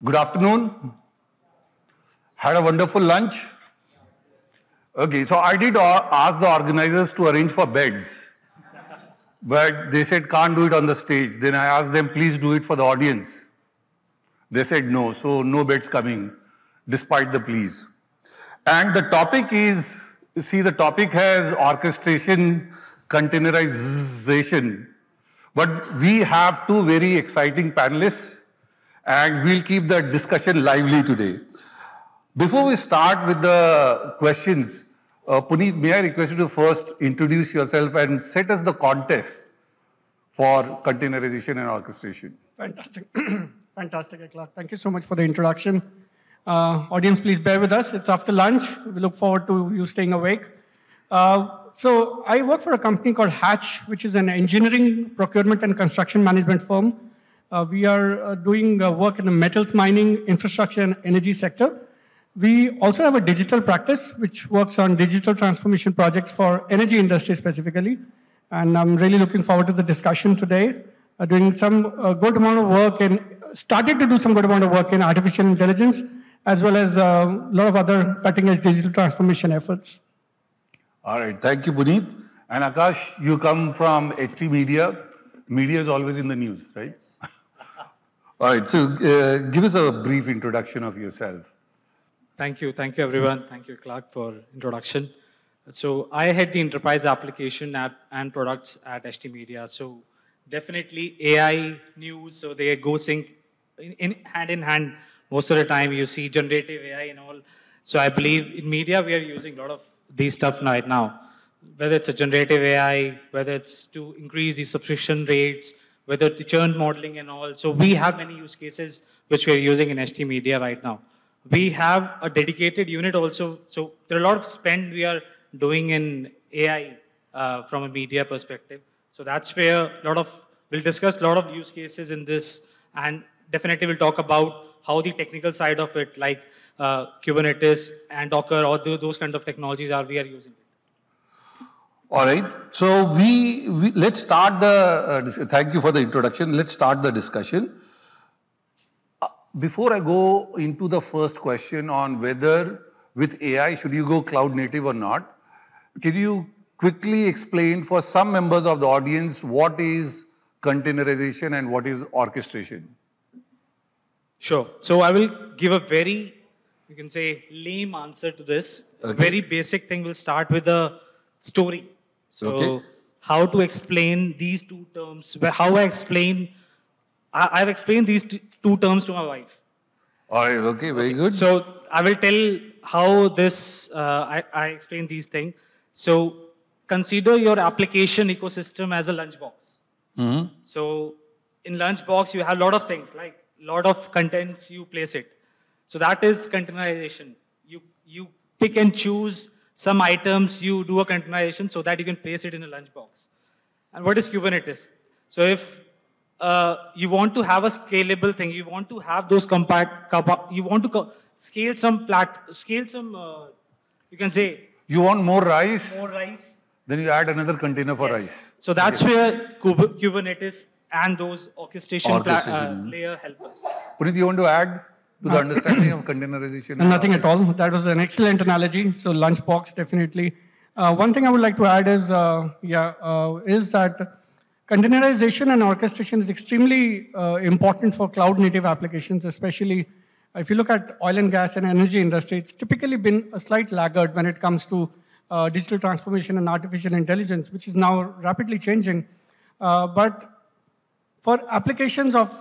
Good afternoon. Had a wonderful lunch? Okay, so I did ask the organizers to arrange for beds, but they said can't do it on the stage. Then I asked them, please do it for the audience. They said no, so no beds coming, despite the pleas. And the topic is, see, the topic has orchestration, containerization, but we have two very exciting panelists, and we'll keep the discussion lively today. Before we start with the questions, Puneet, may I request you to first introduce yourself and set us the context for containerization and orchestration. Fantastic. Fantastic, Clark. Thank you so much for the introduction. Audience, please bear with us. It's after lunch. We look forward to you staying awake. So I work for a company called Hatch, which is an engineering, procurement, and construction management firm. We are doing work in the metals mining, infrastructure, and energy sector. We also have a digital practice, which works on digital transformation projects for energy industry specifically. And I'm really looking forward to the discussion today. Doing some good amount of work and started to do some good amount of work in artificial intelligence, as well as a lot of other cutting-edge digital transformation efforts. All right, thank you, Puneet. And Akash, you come from HT Media. Media is always in the news, right? All right, so give us a brief introduction of yourself. Thank you everyone. Thank you, Clark, for introduction. So I head the enterprise application and products at HT Media. So definitely AI, news, so they go sync in hand. Most of the time you see generative AI and all. So I believe in media we are using a lot of these stuff right now. Whether it's a generative AI, whether it's to increase the subscription rates, whether the churn modeling and all. So we have many use cases which we are using in HT Media right now. We have a dedicated unit also. So there are a lot of spend we are doing in AI from a media perspective. So that's where we'll discuss a lot of use cases in this, and definitely we'll talk about how the technical side of it, like Kubernetes and Docker, or those kind of technologies we are using. All right, so let's start thank you for the introduction. Let's start the discussion. Before I go into the first question on whether with AI should you go cloud native or not, can you quickly explain for some members of the audience what is containerization and what is orchestration? Sure. So I will give a very, you can say, lame answer to this. Okay. Very basic thing. We'll start with a story. So okay. How to explain these two terms, I've explained these two terms to my wife. All right, okay, very good. So I will tell how this, I explain these things. So consider your application ecosystem as a lunchbox. Mm-hmm. So in lunchbox, you have a lot of things, like a lot of contents, you place it. So that is containerization. You pick and choose some items, you do a containerization so that you can place it in a lunchbox. And what is Kubernetes? So if you want to have a scalable thing, you want to have those you want to scale some, you can say. You want more rice? More rice. Then you add another container for rice. So that's where Kubernetes and those orchestration layer help us. Puneet, you want to add to the understanding of containerization? Nothing at all. That was an excellent analogy. So lunchbox, definitely. One thing I would like to add is, is that containerization and orchestration is extremely important for cloud-native applications, especially if you look at oil and gas and energy industry. It's typically been a slight laggard when it comes to digital transformation and artificial intelligence, which is now rapidly changing. But for applications of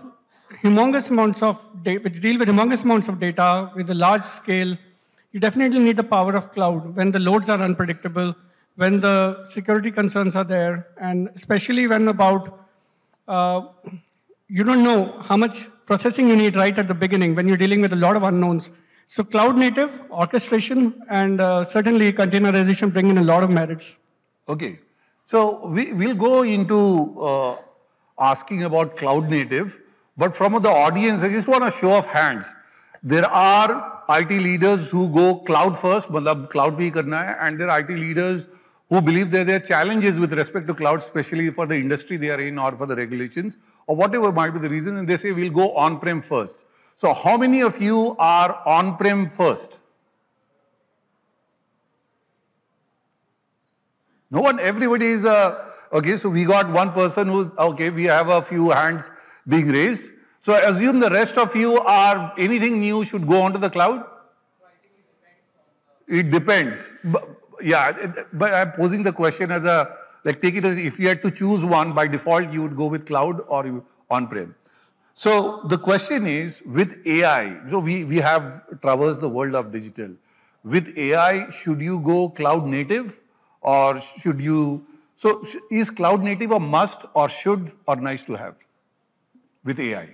humongous amounts of data, which deal with humongous amounts of data with a large scale, you definitely need the power of cloud when the loads are unpredictable, when the security concerns are there, and especially when you don't know how much processing you need right at the beginning when you're dealing with a lot of unknowns. So cloud native, orchestration, and certainly containerization bring in a lot of merits. Okay, so we'll go into asking about cloud native, but from the audience, I just want a show of hands. There are IT leaders who go cloud first, matlab cloud bhi karna hai, and there are IT leaders who believe that there are challenges with respect to cloud, especially for the industry they are in or for the regulations, or whatever might be the reason, and they say we'll go on-prem first. So how many of you are on-prem first? No one, everybody is, okay, so we got one person who, okay, we have a few hands being raised. So I assume the rest of you are, anything new should go onto the cloud? It depends. But I'm posing the question as a, like take it as if you had to choose one, by default you would go with cloud or on-prem. So the question is, with AI, so we have traversed the world of digital. With AI, should you go cloud native or should you, so is cloud native a must or should or nice to have with AI?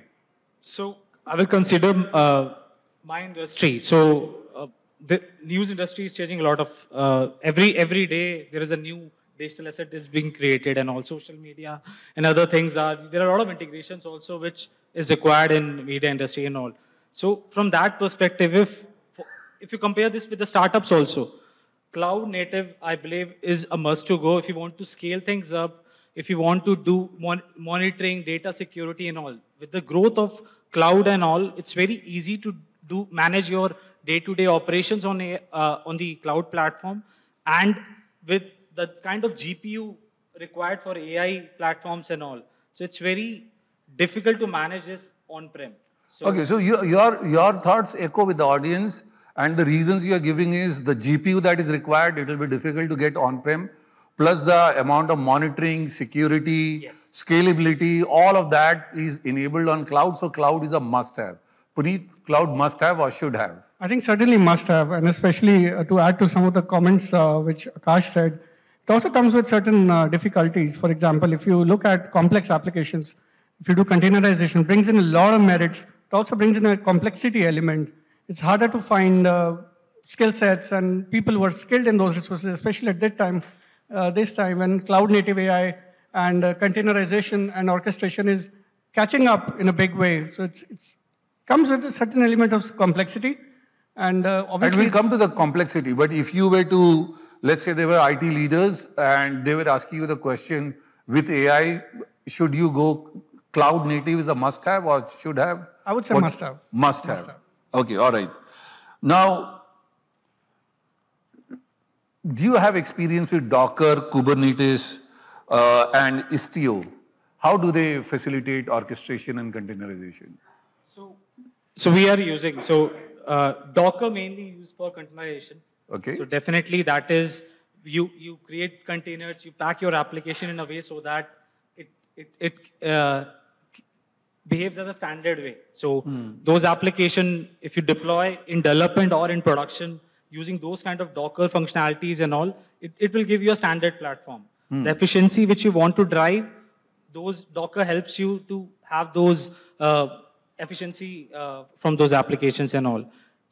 So I will consider my industry. So the news industry is changing a lot of, every day there is a new digital asset is being created, and all social media and other things there are a lot of integrations also which is required in media industry and all. So from that perspective, if you compare this with the startups also, cloud native, I believe, is a must to go if you want to scale things up, if you want to do monitoring, data security and all. With the growth of cloud and all, it's very easy to manage your day-to-day operations on the cloud platform, and with the kind of GPU required for AI platforms and all. So it's very difficult to manage this on-prem. So okay, so your thoughts echo with the audience, and the reasons you are giving is the GPU that is required, it will be difficult to get on-prem, plus the amount of monitoring, security, yes, scalability, all of that is enabled on cloud, so cloud is a must-have. Puneet, cloud must-have or should have? I think certainly must have, and especially to add to some of the comments which Akash said, it also comes with certain difficulties. For example, if you look at complex applications, if you do containerization, it brings in a lot of merits. It also brings in a complexity element. It's harder to find skill sets and people who are skilled in those resources, especially at this time when cloud native AI and containerization and orchestration is catching up in a big way. So it's comes with a certain element of complexity. And obviously, and we'll come to the complexity, but if you were to, let's say they were IT leaders and they were asking you the question, with AI, should you go cloud native is a must-have or should have? I would say must-have. Must-have. Okay, all right. Now, do you have experience with Docker, Kubernetes, and Istio? How do they facilitate orchestration and containerization? So we are using, Docker mainly used for containerization. Okay. So definitely that is, you create containers, you pack your application in a way so that it behaves as a standard way. So those application, if you deploy in development or in production, using those kind of Docker functionalities and all, it will give you a standard platform. The efficiency which you want to drive, those Docker helps you to have those efficiency from those applications and all.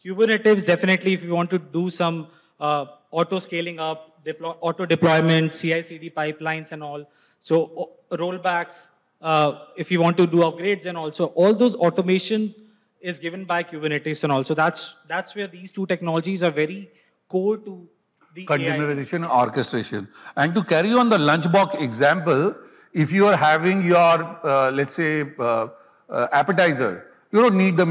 Kubernetes, definitely, if you want to do some auto scaling up, auto deployment, CI/CD pipelines and all. So rollbacks, if you want to do upgrades and also all those automation is given by Kubernetes and also that's where these two technologies are very core to the containerization and orchestration. And to carry on the lunchbox example, if you are having your, let's say, appetizer, you don't need the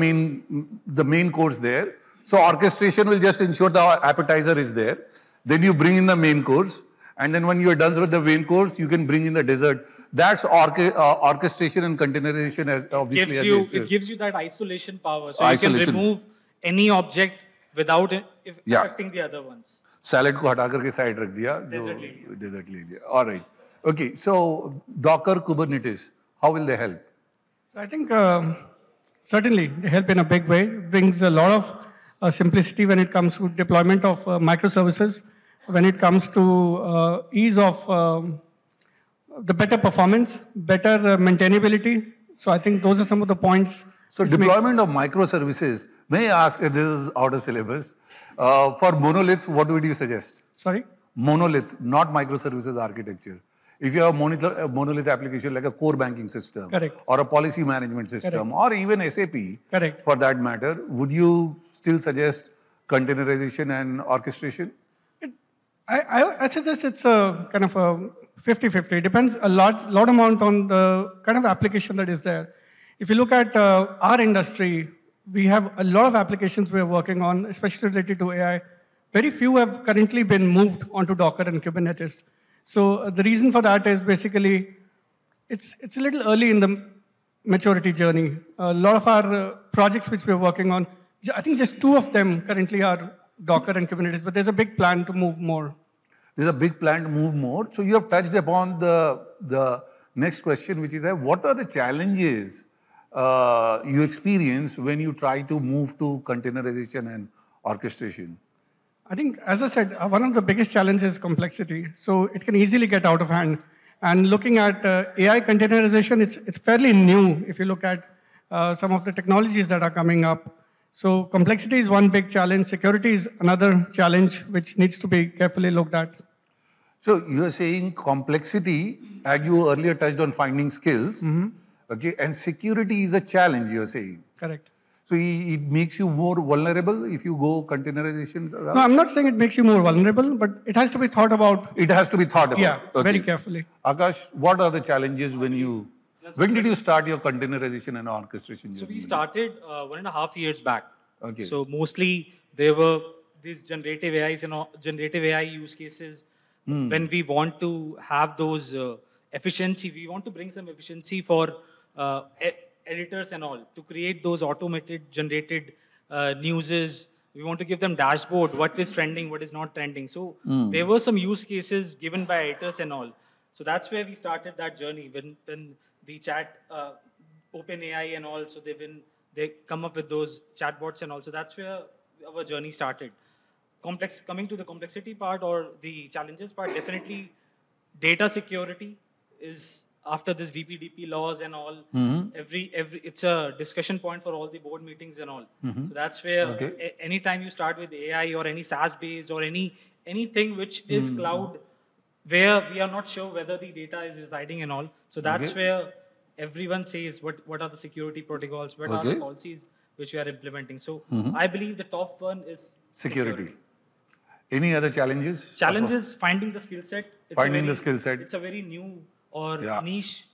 main course there. So orchestration will just ensure the appetizer is there. Then you bring in the main course. And then when you are done with the main course, you can bring in the dessert. That's orchestration and containerization as obviously. It gives you that isolation power. So you can remove any object without affecting the other ones. Salad को हटा करके side रख दिया, desert ले लिया. All right. Okay. So Docker, Kubernetes, how will they help? So I think certainly they help in a big way. It brings a lot of simplicity when it comes to deployment of microservices, when it comes to ease of the better performance, better maintainability. So I think those are some of the points. So deployment of microservices, may I ask, this is out of syllabus, for monoliths, what would you suggest? Sorry? Monolith, not microservices architecture. If you have a monolith application like a core banking system, correct, or a policy management system, correct, or even SAP, correct, for that matter, would you still suggest containerization and orchestration? I suggest it's a kind of a 50-50. It depends a lot amount on the kind of application that is there. If you look at our industry, we have a lot of applications we're working on, especially related to AI. Very few have currently been moved onto Docker and Kubernetes. So the reason for that is basically, it's a little early in the maturity journey. A lot of our projects which we're working on, I think just 2 of them currently are Docker and Kubernetes, but there's a big plan to move more. There's a big plan to move more. So you have touched upon the next question, which is what are the challenges you experience when you try to move to containerization and orchestration? I think, as I said, one of the biggest challenges is complexity. So it can easily get out of hand. And looking at AI containerization, it's fairly new if you look at some of the technologies that are coming up. So complexity is one big challenge. Security is another challenge which needs to be carefully looked at. So you're saying complexity, and you earlier touched on finding skills, okay, and security is a challenge, you're saying. Correct. So it makes you more vulnerable if you go containerization route? No, I'm not saying it makes you more vulnerable, but it has to be thought about. It has to be thought about. Yeah, okay. Very carefully. Akash, what are the challenges when did you start your containerization and orchestration journey? So we started 1.5 years back. Okay. So mostly there were these generative AIs and generative AI use cases. When we want to have those efficiency, we want to bring some efficiency for editors and all to create those automated generated newses. We want to give them dashboard, what is trending, what is not trending. So there were some use cases given by editors and all. So that's where we started that journey when the chat, OpenAI and all, so they come up with those chatbots and all. So that's where our journey started. Coming to the complexity part or the challenges part, definitely data security is after this DPDP laws and all, it's a discussion point for all the board meetings and all. So that's where anytime you start with AI or any SaaS based or anything which is cloud, where we are not sure whether the data is residing and all. So that's where everyone says what are the security protocols, what are the policies which we are implementing. So I believe the top one is security. Any other challenges? Challenges, finding the skill set. The skill set. It's a very new or niche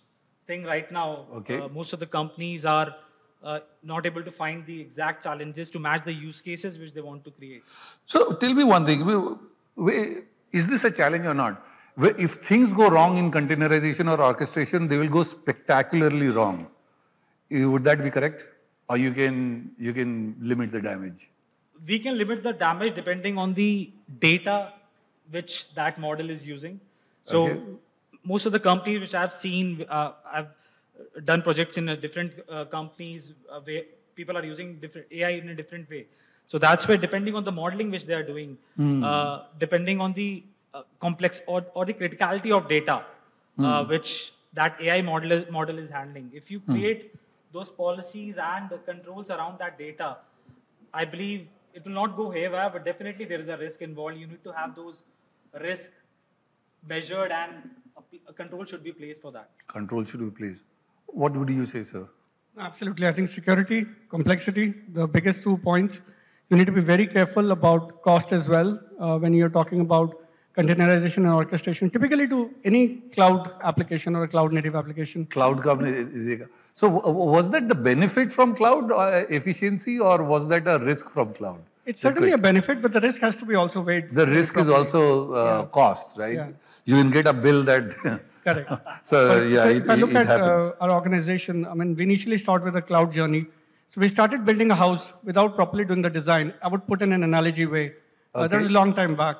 thing right now. Okay. Most of the companies are not able to find the exact challenges to match the use cases which they want to create. So tell me one thing, is this a challenge or not? If things go wrong in containerization or orchestration, they will go spectacularly wrong. Would that be correct? Or you can limit the damage? We can limit the damage depending on the data which that model is using. So most of the companies which I've seen, I've done projects in different companies where people are using different AI in a different way. So that's where, depending on the modeling which they are doing, depending on the complex or the criticality of data which that AI model is handling. If you create those policies and the controls around that data, I believe it will not go haywire, but definitely there is a risk involved. You need to have those risks measured and a control should be placed for that. Control should be placed. What would you say, sir? Absolutely. I think security, complexity, the biggest 2 points. You need to be very careful about cost as well when you're talking about containerization and orchestration, typically to any cloud application or a cloud native application. So was that the benefit from cloud efficiency, or was that a risk from cloud? It's certainly a benefit, but the risk has to be also weighed. The risk is also cost, right? Yeah. You can get a bill that... Correct. So if I look at happens. Our organization, I mean, we initially started with a cloud journey. So we started building a house without properly doing the design. I would put in an analogy way. That was a long time back.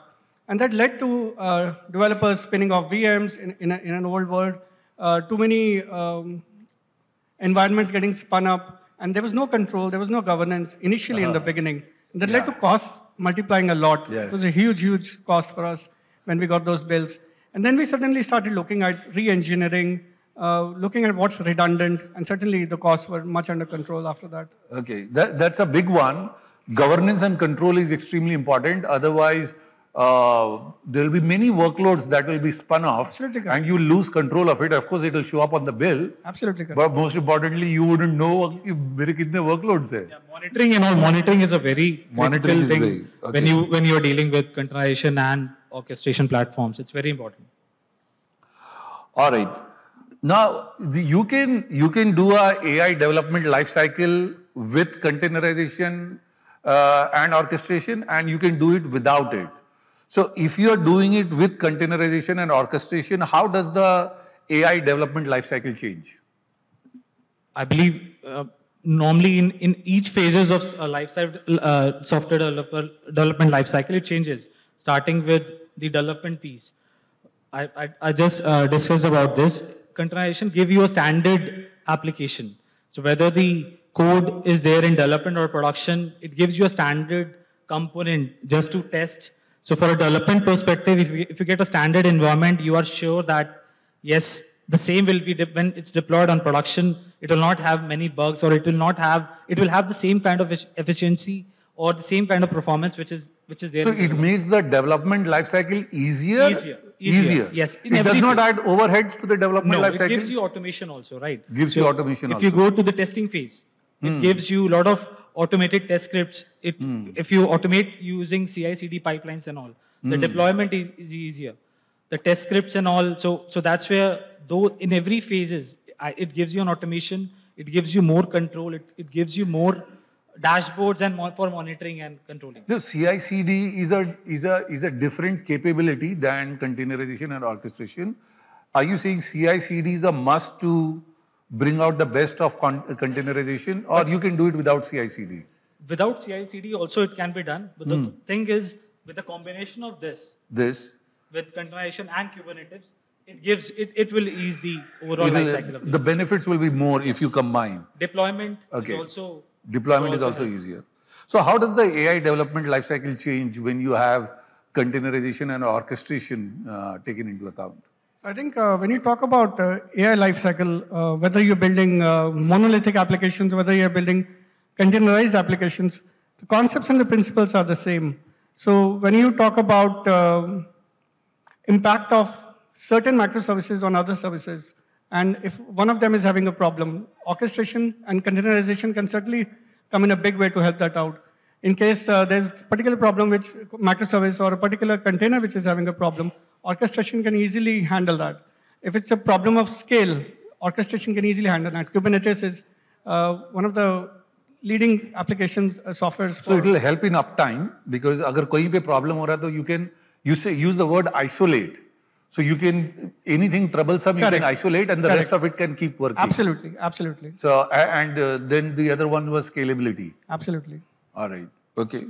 And that led to developers spinning off VMs in an old world, too many environments getting spun up, and there was no control, there was no governance initially in the beginning. And that led to costs multiplying a lot. Yes. It was a huge, huge cost for us when we got those bills. And then we suddenly started looking at re-engineering, looking at what's redundant, and certainly the costs were much under control after that. Okay, that's a big one. Governance and control is extremely important. Otherwise, there will be many workloads that will be spun off, and you lose control of it. Of course, it will show up on the bill. Absolutely correct. But most importantly, you wouldn't know mere kitne workloads hai. Yeah, monitoring is a very critical thing when you are dealing with containerization and orchestration platforms. It's very important. All right. Now, you can do a AI development lifecycle with containerization and orchestration, and you can do it without it. So if you are doing it with containerization and orchestration, how does the AI development lifecycle change? I believe normally in each phases of software development lifecycle, it changes, starting with the development piece. I just discussed about this. Containerization give you a standard application. So whether the code is there in development or production, it gives you a standard component just to test. So for a development perspective, if you get a standard environment, you are sure that, yes, the same will be, when it's deployed on production, it will not have many bugs, or it will have the same kind of efficiency or the same kind of performance which is there. So it makes the development lifecycle easier? Easier. Yes. It does not add overheads to the development lifecycle? No, it gives you automation also, right? Gives you automation also. If you go to the testing phase, it gives you a lot of automated test scripts. If you automate using CI/CD pipelines and all, the deployment is easier. The test scripts and all, so that's where, though in every phases, it gives you an automation, it gives you more control, it gives you more dashboards and more for monitoring and controlling. No, CI/CD is a different capability than containerization and orchestration. Are you saying CI/CD is a must to bring out the best of containerization, or you can do it without CI/CD? Without CI/CD also it can be done, but the thing is, with the combination of this with containerization and Kubernetes, it will ease the overall life cycle of the benefits will be more if you combine. Deployment is also easier. So how does the AI development lifecycle change when you have containerization and orchestration taken into account? So I think when you talk about AI lifecycle, whether you're building monolithic applications, whether you're building containerized applications, the concepts and the principles are the same. So when you talk about impact of certain microservices on other services, and if one of them is having a problem, orchestration and containerization can certainly come in a big way to help that out. In case there's a particular problem which microservice or a particular container which is having a problem, orchestration can easily handle that. If it's a problem of scale, orchestration can easily handle that. Kubernetes is one of the leading applications, softwares. So it will help in uptime, because agar kahin pe problem ho raha hai, to use the word isolate. So you can, anything troublesome, you can isolate, and the rest of it can keep working. Absolutely. So, and then the other one was scalability. Absolutely. All right. Okay.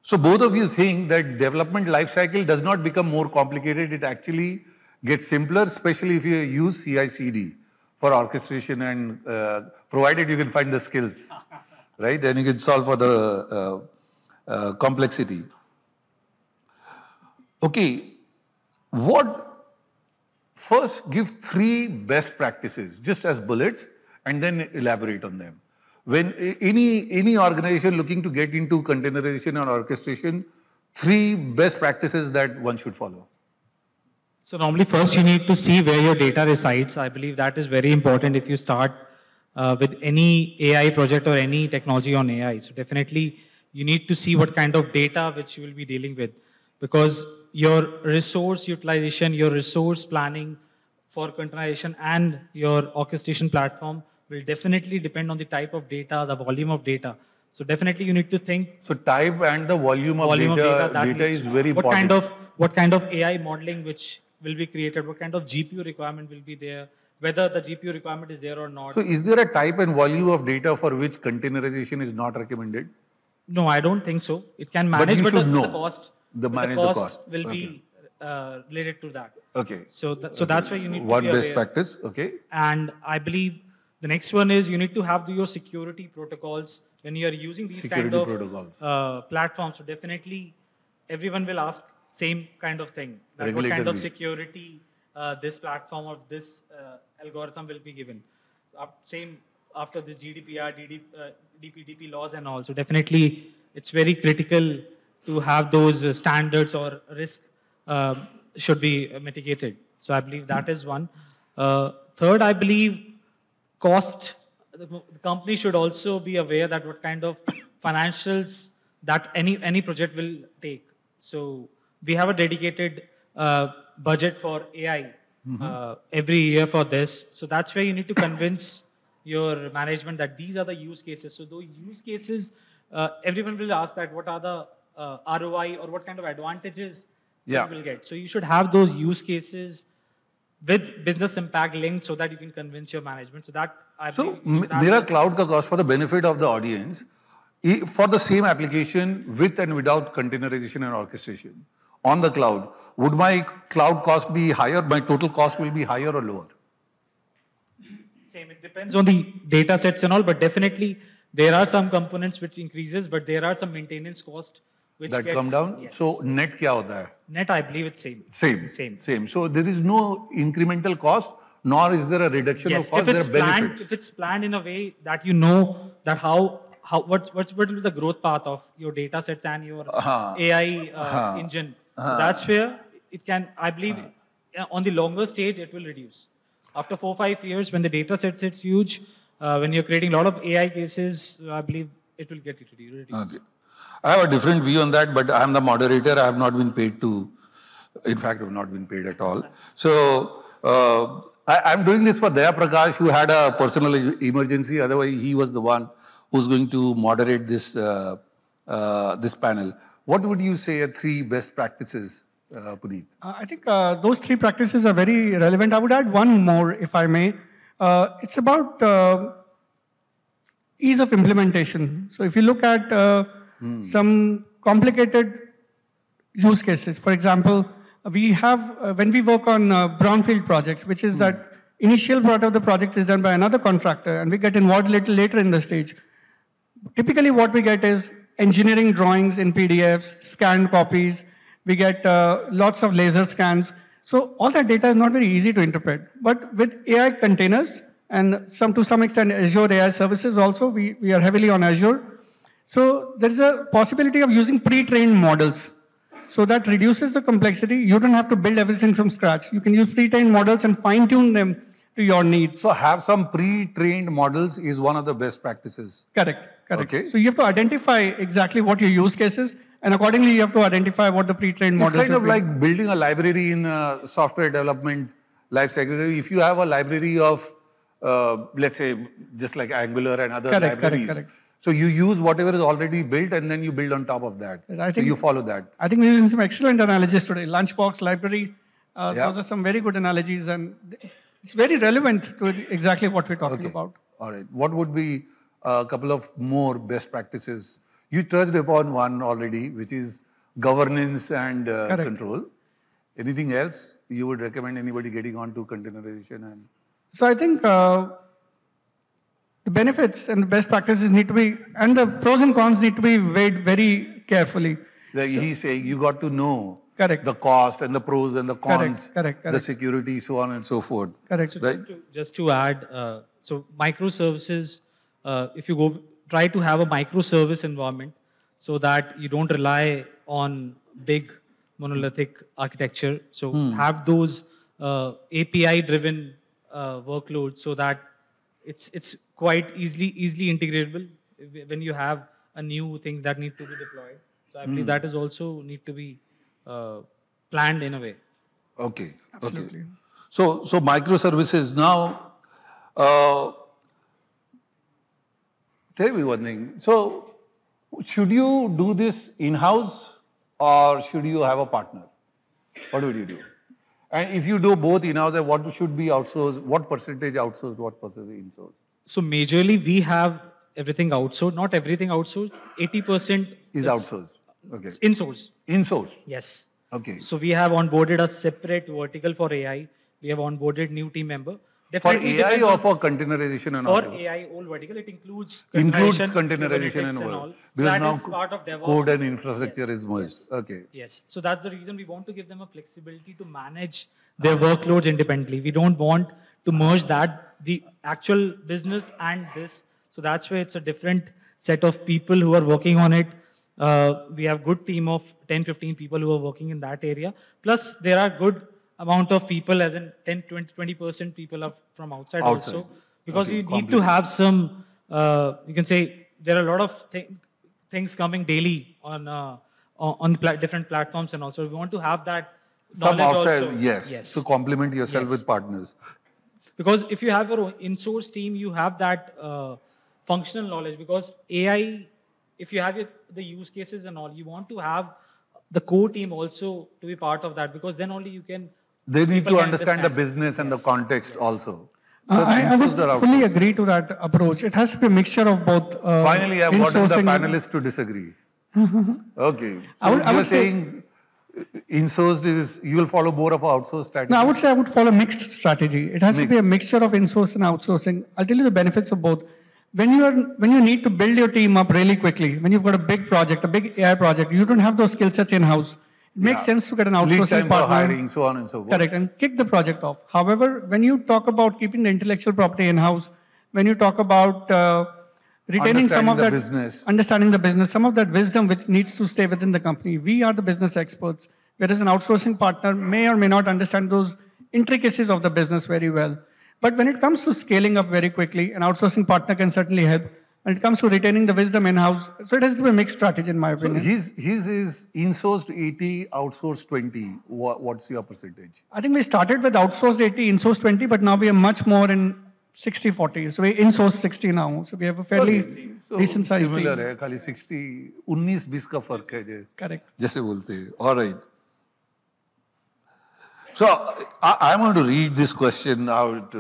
So both of you think that development lifecycle does not become more complicated. It actually gets simpler, especially if you use CI/CD for orchestration, and provided you can find the skills, right? And you can solve for the complexity. Okay, first give 3 best practices, just as bullets, and then elaborate on them. When any organization looking to get into containerization or orchestration, 3 best practices that one should follow. So normally first you need to see where your data resides. I believe that is very important if you start with any AI project or any technology on AI. So definitely you need to see what kind of data which you will be dealing with, because your resource utilization, your resource planning for containerization and your orchestration platform will definitely depend on the type of data, the volume of data. So definitely you need to think. So type and the volume of data is very important. What kind of AI modeling which will be created, what kind of GPU requirement will be there, whether the GPU requirement is there or not. So is there a type and volume of data for which containerization is not recommended? No, I don't think so. It can manage, but the cost. The cost will be related to that. Okay. So that's why you need to be What best practice? Okay. And I believe the next one is you need to have your security protocols when you are using these kind of platforms. So definitely everyone will ask same kind of thing. That what kind of security this platform or this algorithm will be given. Same after this GDPR, DPDP laws and all. So definitely it's very critical to have those standards or risk should be mitigated. So I believe that is one. Third, I believe cost. The company should also be aware that what kind of financials that any project will take. So we have a dedicated budget for AI every year for this. So that's where you need to convince your management that these are the use cases. So those use cases, everyone will ask that what are the ROI or what kind of advantages you will get. So you should have those use cases with business impact linked so that you can convince your management. So that Mera cloud ka cost for the benefit of the audience, for the same application with and without containerization and orchestration on the cloud, would my cloud cost be higher? My total cost will be higher or lower? Same. It depends on the data sets and all, but definitely there are some components which increases, but there are some maintenance cost which that gets, come down. Yes. So net kya hota hai? Net, I believe it's same. Same. So there is no incremental cost, nor is there a reduction of cost. If it's there are planned, benefits. if it's planned in a way that you know that what will be the growth path of your data sets and your AI engine. So that's where it can, I believe, on the longer stage, it will reduce. After 4 or 5 years, when the data sets it's huge, when you're creating a lot of AI cases, I believe it will get reduced. Okay. I have a different view on that, but I am the moderator. I have not been paid to, in fact, I have not been paid at all. So I'm doing this for Daya Prakash, who had a personal emergency. Otherwise, he was the one who's going to moderate this, this panel. What would you say are 3 best practices, Puneet? I think those 3 practices are very relevant. I would add one more, if I may. It's about ease of implementation. So if you look at some complicated use cases, for example, we have, when we work on brownfield projects, which is that initial part of the project is done by another contractor, and we get involved a little later in the stage. Typically what we get is engineering drawings in PDFs, scanned copies. We get lots of laser scans. So all that data is not very easy to interpret. But with AI containers and to some extent Azure AI services also, we are heavily on Azure. So there is a possibility of using pre-trained models. So that reduces the complexity. You don't have to build everything from scratch. You can use pre-trained models and fine-tune them to your needs. So have some pre-trained models is one of the best practices. Correct. Okay. So you have to identify exactly what your use case is, and accordingly you have to identify what the pre-trained models are. It's kind of like building a library in software development lifecycle. If you have a library of, let's say, just like Angular and other libraries, correct. So you use whatever is already built and then you build on top of that. So you follow that. I think we're using some excellent analogies today. Lunchbox, library, those are some very good analogies, and it's very relevant to exactly what we're talking about. All right. What would be a couple of more best practices? You touched upon one already, which is governance and control. Anything else you would recommend anybody getting onto containerization? And so I think the benefits and the best practices need to be, and the pros and cons need to be weighed very carefully. Like he's saying you got to know the cost and the pros and the cons, the security, so on and so forth. Correct. So just to add, so microservices, if you try to have a microservice environment so that you don't rely on big monolithic architecture. So have those API-driven workloads so that it's quite easily integratable when you have a new thing that need to be deployed. So I believe that is also need to be planned in a way. Okay. Absolutely. Okay. So microservices now. Tell me one thing. So should you do this in-house or should you have a partner? What would you do? And if you do both in-house, what should be outsourced? What percentage outsourced? What percentage in-sourced? So majorly we have everything outsourced. Not everything outsourced. 80% is outsourced. Okay. In-source. In-source. Yes. Okay. So we have onboarded a separate vertical for AI. We have onboarded new team member. Definitely for AI or for containerization and all? For AI, all vertical. It includes containerization and all. Because that now is part of DevOps. Code and infrastructure is merged. Okay. Yes. So that's the reason we want to give them a flexibility to manage their workloads independently. We don't want to merge the actual business and this. So that's why it's a different set of people who are working on it. We have good team of 10-15 people who are working in that area. Plus, there are good amount of people, as in 10-20% people are from outside also. Because we need to have some, you can say, there are a lot of things coming daily on different platforms, and also we want to have that some knowledge outside, also. yes, to complement yourself with partners. Because if you have your own in-source team, you have that functional knowledge. Because AI, if you have the use cases and all, you want to have the core team also to be part of that, because then only you can. They need to understand the business and the context also. So I would fully agree to that approach. It has to be a mixture of both. Finally, I've gotten the panelists to disagree. Okay. So you're saying in-sourced is, you will follow more of an outsourced strategy? No, I would say I would follow a mixed strategy. It has to be a mixture of in-source and outsourcing. I'll tell you the benefits of both. When you need to build your team up really quickly, when you've got a big project, a big AI project, you don't have those skill sets in-house. It makes sense to get an outsourcing partner. Hiring, so on and so forth. Correct, and kick the project off. However, when you talk about keeping the intellectual property in-house, when you talk about retaining some of that business, understanding the business, some of that wisdom which needs to stay within the company, we are the business experts. Whereas an outsourcing partner may or may not understand those intricacies of the business very well. But when it comes to scaling up very quickly, an outsourcing partner can certainly help. When it comes to retaining the wisdom in-house, so it has to be a mixed strategy in my opinion. So his is in-sourced 80, outsourced 20. What's your percentage? I think we started with outsourced 80, in-sourced 20, but now we are much more in 60-40. So we in-source 60 now. So we have a fairly decent sized team. Similar है, खाली 60, 19-20 का फर्क है. Correct. जैसे बोलते हैं. All right. So I want to read this question out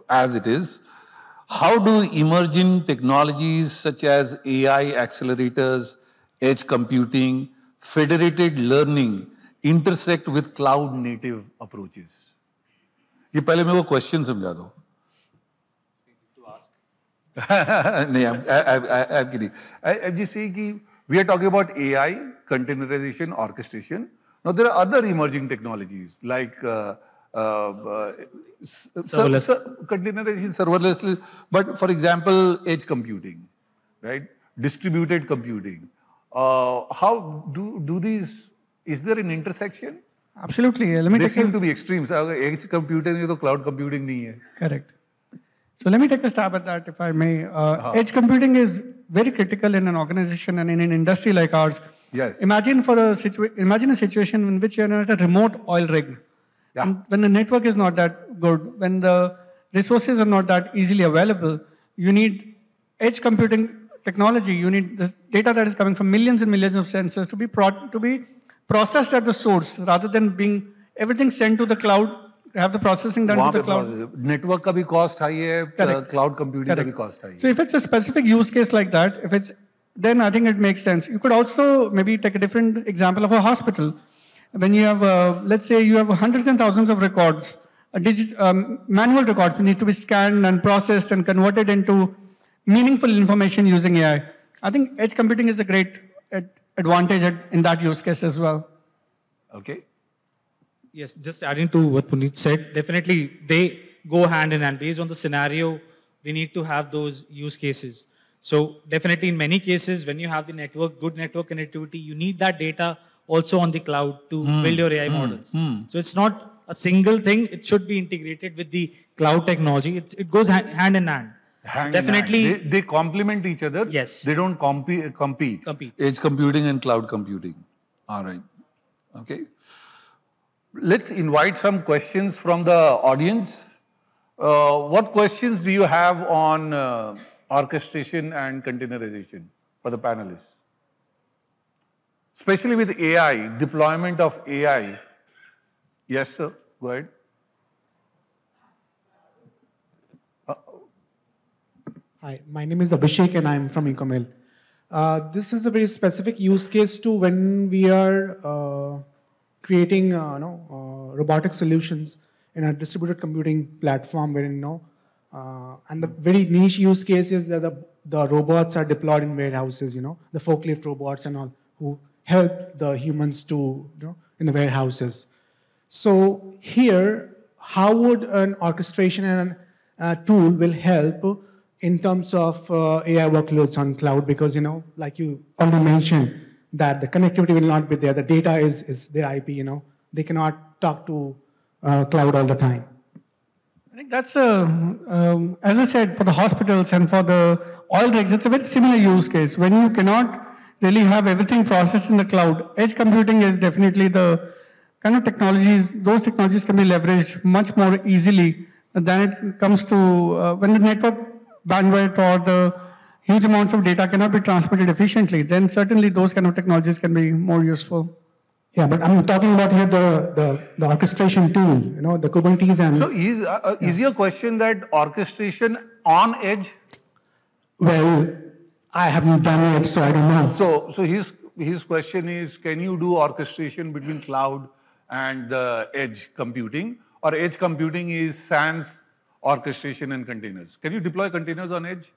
as it is. How do emerging technologies such as AI accelerators, edge computing, federated learning intersect with cloud native approaches? ये पहले मेरे को question समझा दो. I'm kidding. I'm just saying we are talking about AI, containerization, orchestration. Now there are other emerging technologies like containerization, serverless, but for example, edge computing, right? Distributed computing. How do these? Is there an intersection? Absolutely. They seem to be extremes. Edge computing is cloud computing नहीं है. Correct. So let me take a stab at that, if I may. Edge computing is very critical in an organization and in an industry like ours. Yes. Imagine a situation in which you're at a remote oil rig. Yeah. And when the network is not that good, when the resources are not that easily available, you need edge computing technology. You need the data that is coming from millions and millions of sensors to be processed at the source, rather than being everything sent to the cloud. Have the processing done to the cloud. Network का भी cost high है, cloud computing का भी cost high. So if it's a specific use case like that, then I think it makes sense. You could also maybe take a different example of a hospital. When you have, let's say you have hundreds and thousands of records, manual records which need to be scanned and processed and converted into meaningful information using AI. I think edge computing is a great advantage in that use case as well. Okay. Yes, just adding to what Puneet said, definitely they go hand in hand. Based on the scenario, we need to have those use cases. So definitely in many cases, when you have the good network connectivity, you need that data also on the cloud to build your AI models. So it's not a single thing. It should be integrated with the cloud technology. It goes hand in hand. Definitely. They complement each other. Yes. They don't compete. Edge computing and cloud computing. All right. Okay. Let's invite some questions from the audience. What questions do you have on orchestration and containerization for the panelists? Especially with AI, deployment of AI. Yes, sir. Go ahead. Hi, my name is Abhishek and I'm from Ecomel. This is a very specific use case to when we are creating robotic solutions in a distributed computing platform where, and the very niche use case is that the robots are deployed in warehouses, the forklift robots and all, who help the humans to, in the warehouses. So here, how would an orchestration and a tool will help in terms of AI workloads on cloud? Because, like you already mentioned, that the connectivity will not be there. The data is their IP, They cannot talk to cloud all the time. I think that's, as I said, for the hospitals and for the oil rigs, it's a very similar use case. When you cannot really have everything processed in the cloud, edge computing is definitely the kind of technologies, those technologies can be leveraged much more easily And then it comes to when the network bandwidth or the huge amounts of data cannot be transmitted efficiently, then certainly those kind of technologies can be more useful. Yeah, but I'm talking about here the orchestration tool, the Kubernetes and... So is your question that orchestration on edge? Well, I haven't done it, so I don't know. So his question is, can you do orchestration between cloud and edge computing? Or edge computing is sans orchestration and containers? Can you deploy containers on edge?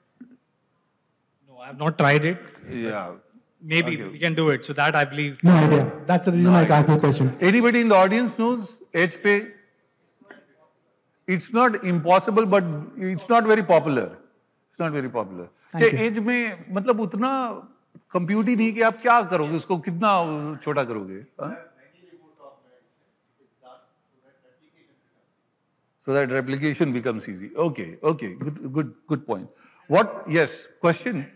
No, I have not tried it. Yeah. Maybe we can do it. So that I believe. No idea. That's the reason I asked the question. Anybody in the audience knows edge pay? It's not impossible, but it's not very popular. It's not very popular. Edge में मतलब उतना compute ही नहीं कि आप क्या करोगे उसको कितना छोटा करोगे? So that replication becomes easy. Okay, good point. What? Yes, question.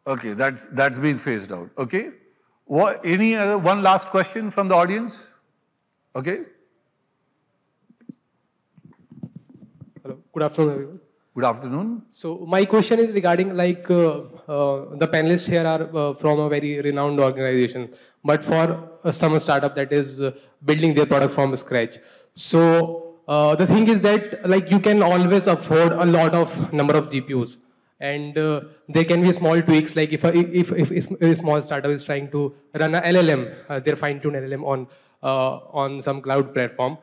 Okay, that's being phased out. Okay. Any other one last question from the audience? Okay. Hello. Good afternoon, everyone. Good afternoon. So my question is regarding like the panelists here are from a very renowned organization, but for some startup that is building their product from scratch. So the thing is that like you can always afford a lot of number of GPUs. And there can be small tweaks, like if a small startup is trying to run a LLM, their fine-tuned LLM on some cloud platform.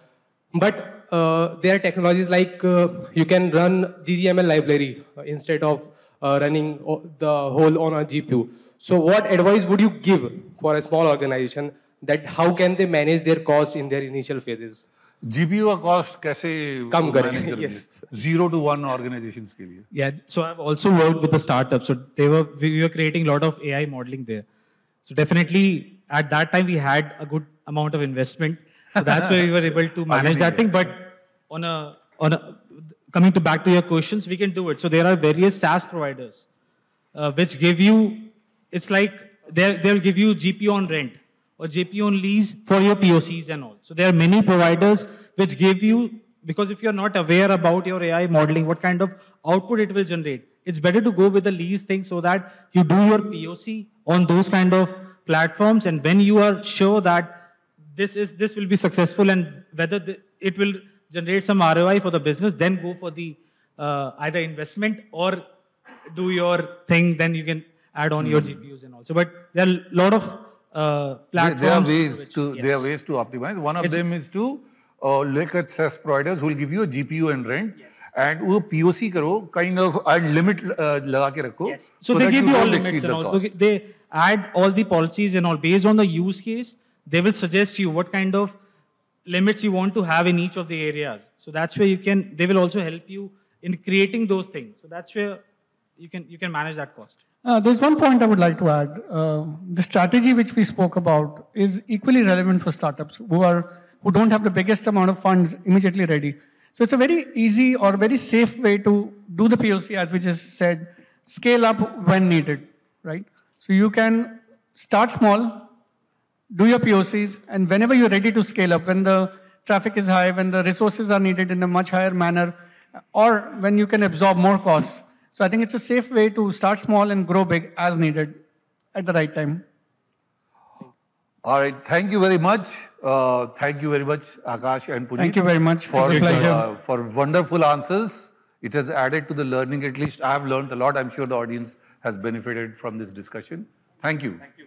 But there are technologies like you can run GGML library instead of running the whole on a GPU. So what advice would you give for a small organization that how can they manage their cost in their initial phases? GPU का cost कैसे कम करें? Yes. 0 to 1 organizations के लिए. Yeah. So I've also worked with the startup. So we were creating a lot of AI modeling there. So definitely at that time we had a good amount of investment. So that's where we were able to manage that thing. But coming back to your questions, we can do it. So there are various SaaS providers which give you, it's like they'll give you GPU on rent or GPU on lease for your POCs and all. So there are many providers which give you, because if you're not aware about your AI modeling, what kind of output it will generate, it's better to go with the lease thing so that you do your POC on those kind of platforms, and when you are sure that this will be successful and whether it will generate some ROI for the business, then go for the either investment or do your thing, then you can add on your GPUs and all. So, but there are a lot of platforms. There are ways to optimize. One of them is to look at SaaS providers who will give you a GPU and rent, and वो POC करो, kind of limit लगा के रखो. Yes. So they give you all limits and all. So they add all the policies and all based on the use case. They will suggest you what kind of limits you want to have in each of the areas. So that's where they will also help you in creating those things. So that's where you can manage that cost. There's one point I would like to add. The strategy which we spoke about is equally relevant for startups who don't have the biggest amount of funds immediately ready. So it's a very easy or very safe way to do the POC, as we just said, scale up when needed, right? So you can start small, do your POCs, and whenever you're ready to scale up, when the traffic is high, when the resources are needed in a much higher manner, or when you can absorb more costs. So I think it's a safe way to start small and grow big as needed at the right time. All right. Thank you very much. Thank you very much, Akash and Puneet. Thank you very much. It's a pleasure. For wonderful answers. It has added to the learning. At least I have learned a lot. I'm sure the audience has benefited from this discussion. Thank you. Thank you.